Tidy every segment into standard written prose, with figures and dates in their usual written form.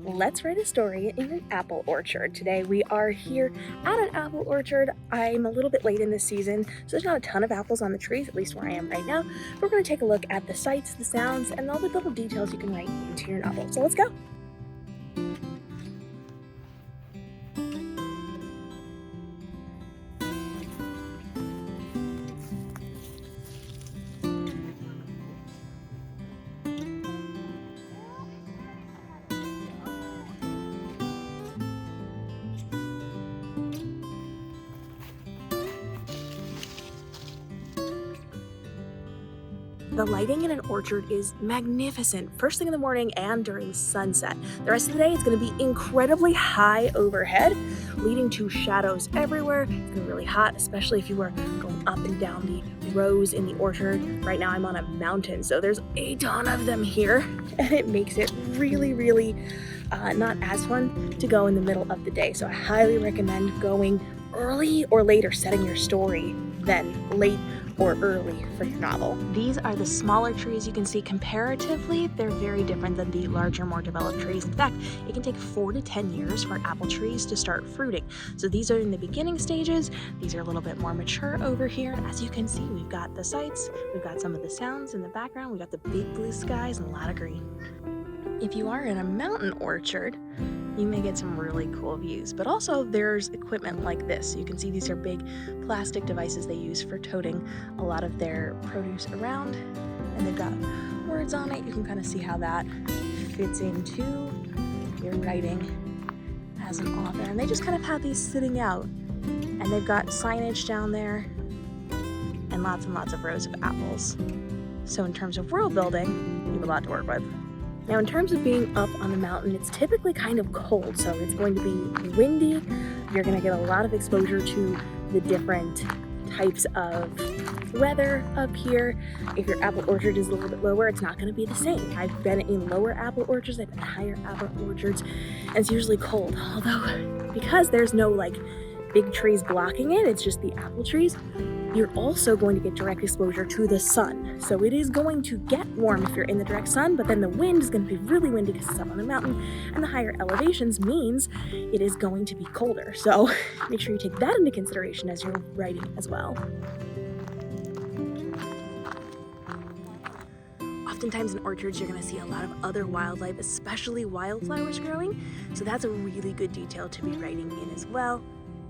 Let's write a story in an apple orchard. Today we are here at an apple orchard. I'm a little bit late in this season, so there's not a ton of apples on the trees, at least where I am right now. We're going to take a look at the sights, the sounds, and all the little details you can write into your novel. So let's go. The lighting in an orchard is magnificent, first thing in the morning and during sunset. The rest of the day, it's going to be incredibly high overhead, leading to shadows everywhere. It's going to be really hot, especially if you were going up and down the rows in the orchard. Right now, I'm on a mountain, so there's a ton of them here, and it makes it really not as fun to go in the middle of the day. So I highly recommend going early or late, or setting your story then late or early for your novel. These are the smaller trees. You can see comparatively they're very different than the larger, more developed trees. In fact, it can take 4 to 10 years for apple trees to start fruiting. So these are in the beginning stages. These are a little bit more mature over here. And as you can see, we've got the sights, we've got some of the sounds in the background, we've got the big blue skies and a lot of green. If you are in a mountain orchard, you may get some really cool views, but also there's equipment like this. You can see these are big plastic devices they use for toting a lot of their produce around, and they've got words on it. You can kind of see how that fits into your writing as an author. And they just kind of have these sitting out, and they've got signage down there and lots of rows of apples. So in terms of world building, you have a lot to work with. Now, in terms of being up on the mountain, it's typically kind of cold, so it's going to be windy. You're going to get a lot of exposure to the different types of weather up here. If your apple orchard is a little bit lower, it's not going to be the same. I've been in lower apple orchards, I've been in higher apple orchards, and it's usually cold. Although, because there's no big trees blocking it, it's just the apple trees, you're also going to get direct exposure to the sun. So it is going to get warm if you're in the direct sun, but then the wind is going to be really windy because it's up on the mountain, and the higher elevations means it is going to be colder. So make sure you take that into consideration as you're writing as well. Oftentimes in orchards, you're going to see a lot of other wildlife, especially wildflowers growing. So that's a really good detail to be writing in as well.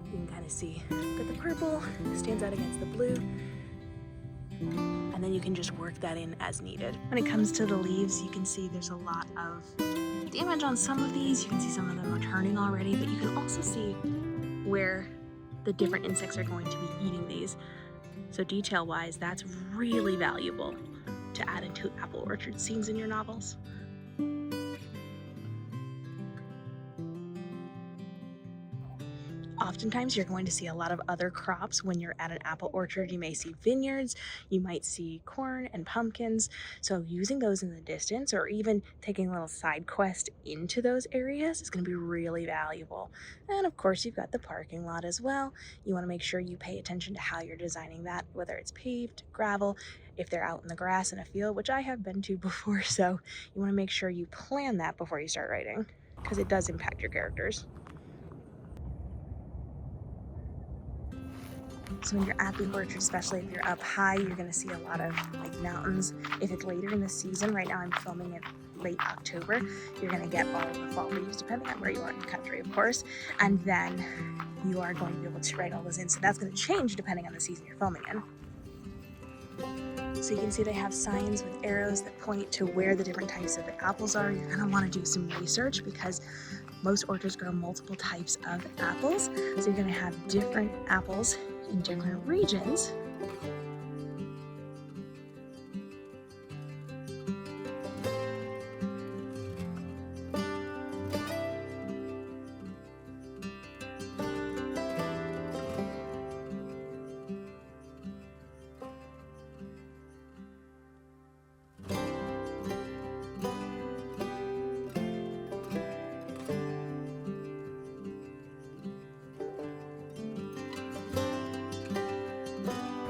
You can kind of see that the purple stands out against the blue, and then you can just work that in as needed. When it comes to the leaves, you can see there's a lot of damage on some of these. You can see some of them are turning already, but you can also see where the different insects are going to be eating these. So detail-wise, that's really valuable to add into apple orchard scenes in your novels. Oftentimes you're going to see a lot of other crops when you're at an apple orchard. You may see vineyards, you might see corn and pumpkins. So using those in the distance, or even taking a little side quest into those areas, is going to be really valuable. And of course, you've got the parking lot as well. You want to make sure you pay attention to how you're designing that, whether it's paved, gravel, if they're out in the grass in a field, which I have been to before. So you want to make sure you plan that before you start writing, because it does impact your characters. So when you're at the orchard, especially if you're up high, you're going to see a lot of mountains. If it's later in the season, right now I'm filming it late October, you're going to get all of the fall leaves, depending on where you are in the country, of course. And then you are going to be able to write all those in. So that's going to change depending on the season you're filming in. So you can see they have signs with arrows that point to where the different types of apples are. You're going to want to do some research because most orchards grow multiple types of apples. So you're going to have different apples in different regions.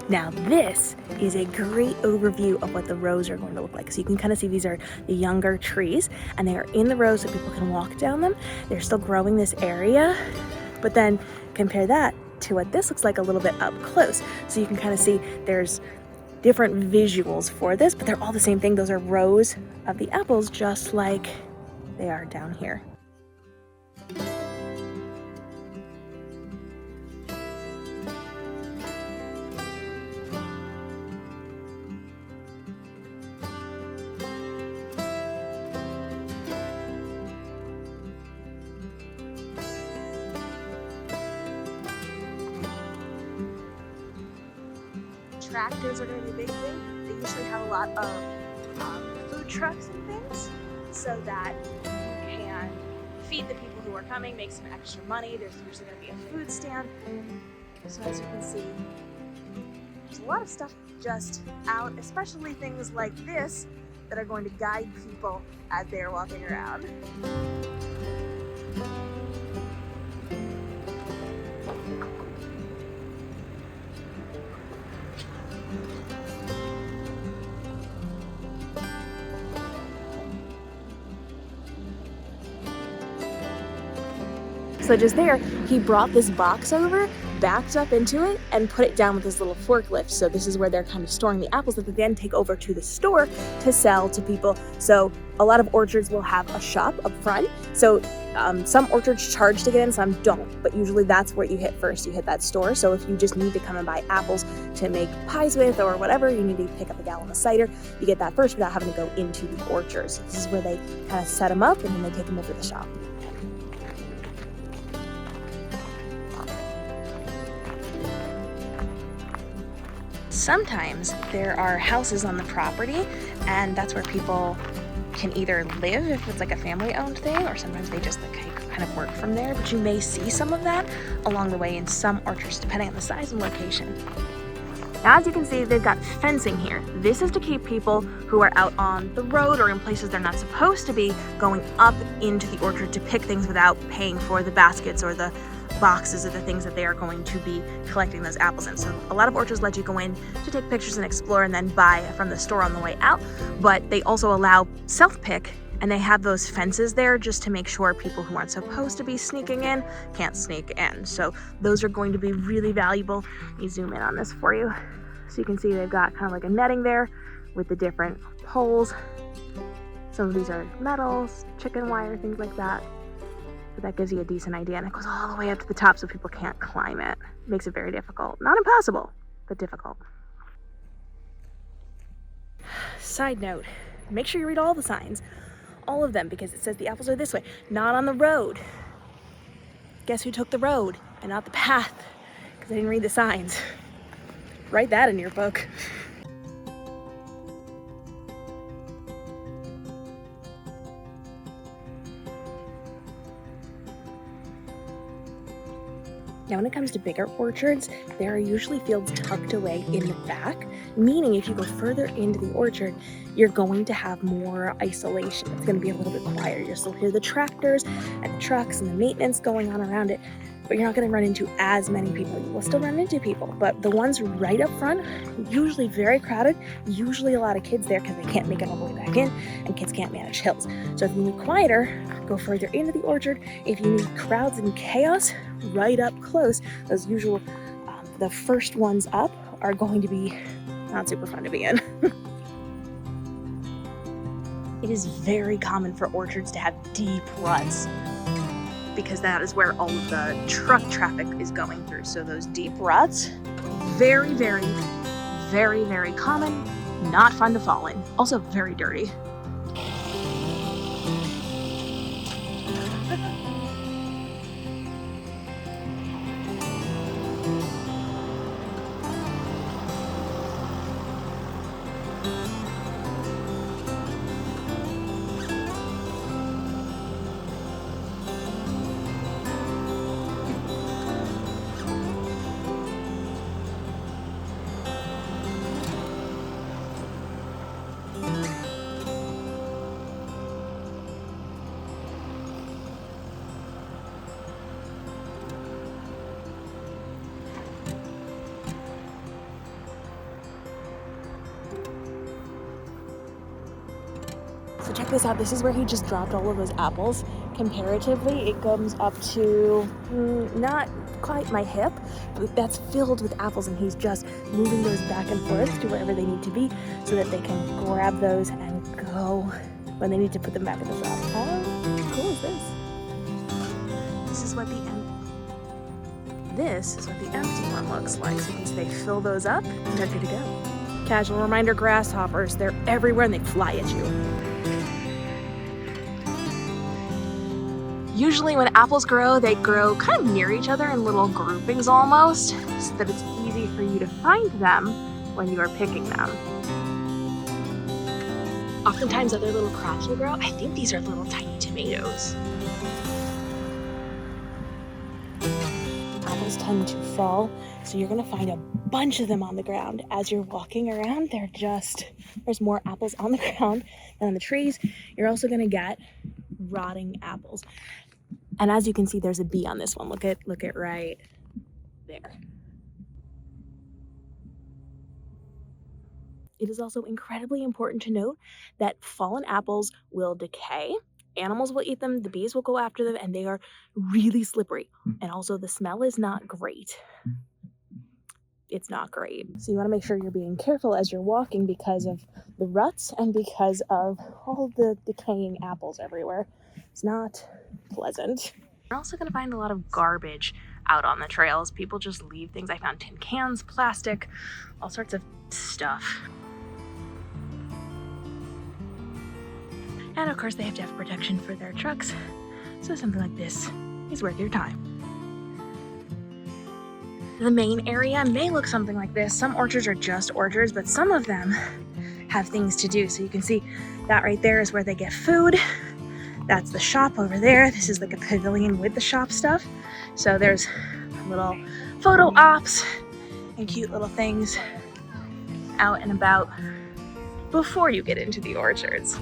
Now this is a great overview of what the rows are going to look like. So you can kind of see these are the younger trees and they are in the rows so people can walk down them. They're still growing this area, but then compare that to what this looks like a little bit up close. So you can kind of see there's different visuals for this, but they're all the same thing. Those are rows of the apples just like they are down here. Tractors are going to be a big thing. They usually have a lot of food trucks and things so that you can feed the people who are coming, make some extra money. There's usually going to be a food stand. So as you can see, there's a lot of stuff just out, especially things like this that are going to guide people as they're walking around. So just there, he brought this box over, backed up into it, and put it down with his little forklift. So this is where they're kind of storing the apples that they then take over to the store to sell to people. So a lot of orchards will have a shop up front. So some orchards charge to get in, some don't. But usually that's where you hit first. You hit that store. So if you just need to come and buy apples to make pies with or whatever, you need to pick up a gallon of cider, you get that first without having to go into the orchards. This is where they kind of set them up and then they take them over to the shop. Sometimes there are houses on the property, and that's where people can either live if it's like a family-owned thing, or sometimes they just like kind of work from there. But you may see some of that along the way in some orchards, depending on the size and location. Now, as you can see, they've got fencing here. This is to keep people who are out on the road or in places they're not supposed to be going up into the orchard to pick things without paying for the baskets or the boxes of the things that they are going to be collecting those apples in. So a lot of orchards let you go in to take pictures and explore and then buy from the store on the way out, but they also allow self-pick, and they have those fences there just to make sure people who aren't supposed to be sneaking in can't sneak in. So those are going to be really valuable. Let me zoom in on this for you. So you can see they've got kind of like a netting there with the different poles. Some of these are metals, chicken wire, things like that. But that gives you a decent idea, and it goes all the way up to the top so people can't climb it. Makes it very difficult. Not impossible, but difficult. Side note, make sure you read all the signs. All of them, because it says the apples are this way, not on the road. Guess who took the road and not the path? Because I didn't read the signs. Write that in your book. Now, when it comes to bigger orchards, there are usually fields tucked away in the back, meaning if you go further into the orchard, you're going to have more isolation. It's going to be a little bit quieter. You'll still hear the tractors and the trucks and the maintenance going on around it, but you're not going to run into as many people. You will still run into people, but the ones right up front, usually very crowded, usually a lot of kids there because they can't make it all the way back in, and kids can't manage hills. So if you need quieter, go further into the orchard. If you need crowds and chaos, right up close, those usual, the first ones up are going to be not super fun to be in. It is very common for orchards to have deep ruts because that is where all of the truck traffic is going through. So those deep ruts, very, very, very, very common, not fun to fall in. Also very dirty. check this out. This is where he just dropped all of those apples. Comparatively, it comes up to not quite my hip, but that's filled with apples, and he's just moving those back and forth to wherever they need to be so that they can grab those and go when they need to put them back in the shop. How cool is this? This is what the empty one looks like. So once they fill those up, they're good to go. Casual reminder, grasshoppers, they're everywhere and they fly at you. Usually when apples grow, they grow kind of near each other in little groupings almost, so that it's easy for you to find them when you are picking them. Oftentimes other little crops will grow. I think these are little tiny tomatoes. Apples tend to fall, so you're gonna find a bunch of them on the ground. As you're walking around, there's more apples on the ground than on the trees. You're also gonna get rotting apples. And as you can see, there's a bee on this one. Look at right there. It is also incredibly important to note that fallen apples will decay. Animals will eat them, the bees will go after them, and they are really slippery. And also the smell is not great. It's not great. So you want to make sure you're being careful as you're walking because of the ruts and because of all the decaying apples everywhere. It's not pleasant. You're also going to find a lot of garbage out on the trails. People just leave things. I found tin cans, plastic, all sorts of stuff. And of course they have to have protection for their trucks, so something like this is worth your time. The main area may look something like this. Some orchards are just orchards, but some of them have things to do. So you can see that right there is where they get food. That's the shop over there. This is like a pavilion with the shop stuff. So there's little photo ops and cute little things out and about before you get into the orchards.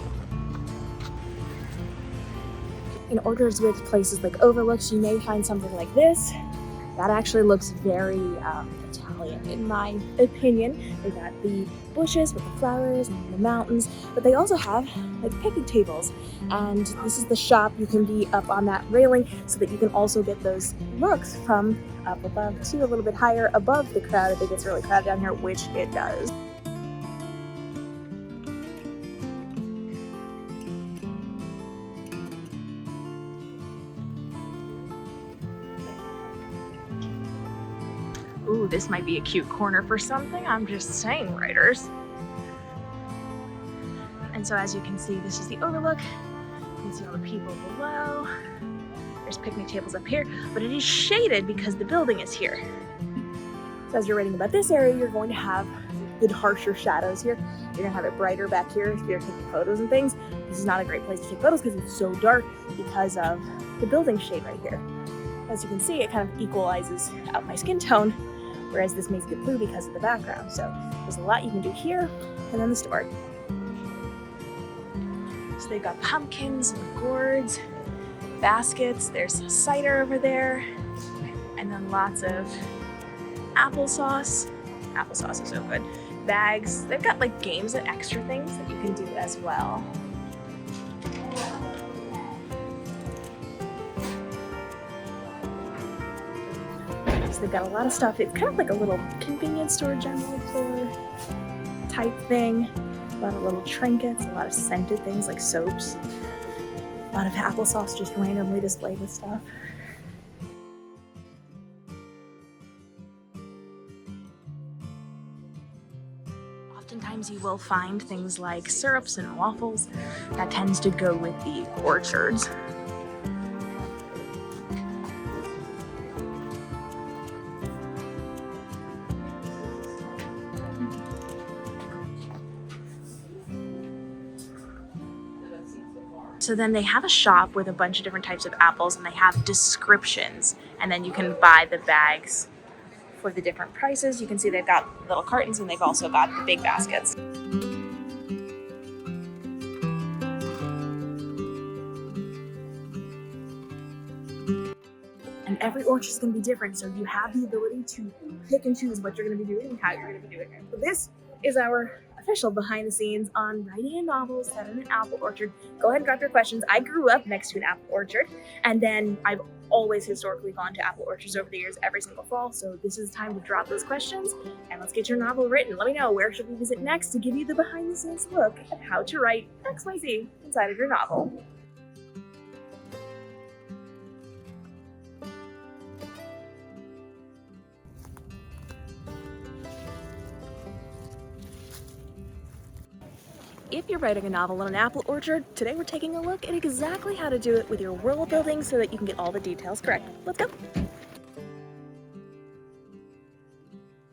In orchards with places like overlooks, you may find something like this. That actually looks very Italian in my opinion. They got the bushes with the flowers and the mountains, but they also have like picnic tables. And this is the shop. You can be up on that railing so that you can also get those looks from up above to a little bit higher above the crowd if it gets really crowded down here, which it does. Ooh, this might be a cute corner for something. I'm just saying, writers. And so as you can see, this is the overlook. You can see all the people below. There's picnic tables up here, but it is shaded because the building is here. So as you're writing about this area, you're going to have the harsher shadows here. You're gonna have it brighter back here if you're taking photos and things. This is not a great place to take photos because it's so dark because of the building shade right here. As you can see, it kind of equalizes out my skin tone, whereas this makes it blue because of the background. So there's a lot you can do here and then the store. So they've got pumpkins and gourds, baskets, there's cider over there, and then lots of applesauce. Applesauce is so good. Bags. They've got like games and extra things that you can do as well. So they've got a lot of stuff. It's kind of like a little convenience store, general store type thing. A lot of little trinkets, a lot of scented things like soaps. A lot of applesauce just randomly displayed with stuff. Oftentimes you will find things like syrups and waffles. That tends to go with the orchards. So then they have a shop with a bunch of different types of apples and they have descriptions, and then you can buy the bags for the different prices. You can see they've got little cartons and they've also got the big baskets. And every orchard is going to be different, so you have the ability to pick and choose what you're going to be doing and how you're going to be doing it. So this is our official behind the scenes on writing a novel set in an apple orchard. Go ahead and drop your questions. I grew up next to an apple orchard, and then I've always historically gone to apple orchards over the years every single fall, so this is time to drop those questions and let's get your novel written. Let me know, where should we visit next to give you the behind the scenes look at how to write XYZ inside of your novel. If you're writing a novel in an apple orchard, today we're taking a look at exactly how to do it with your world building so that you can get all the details correct. Let's go!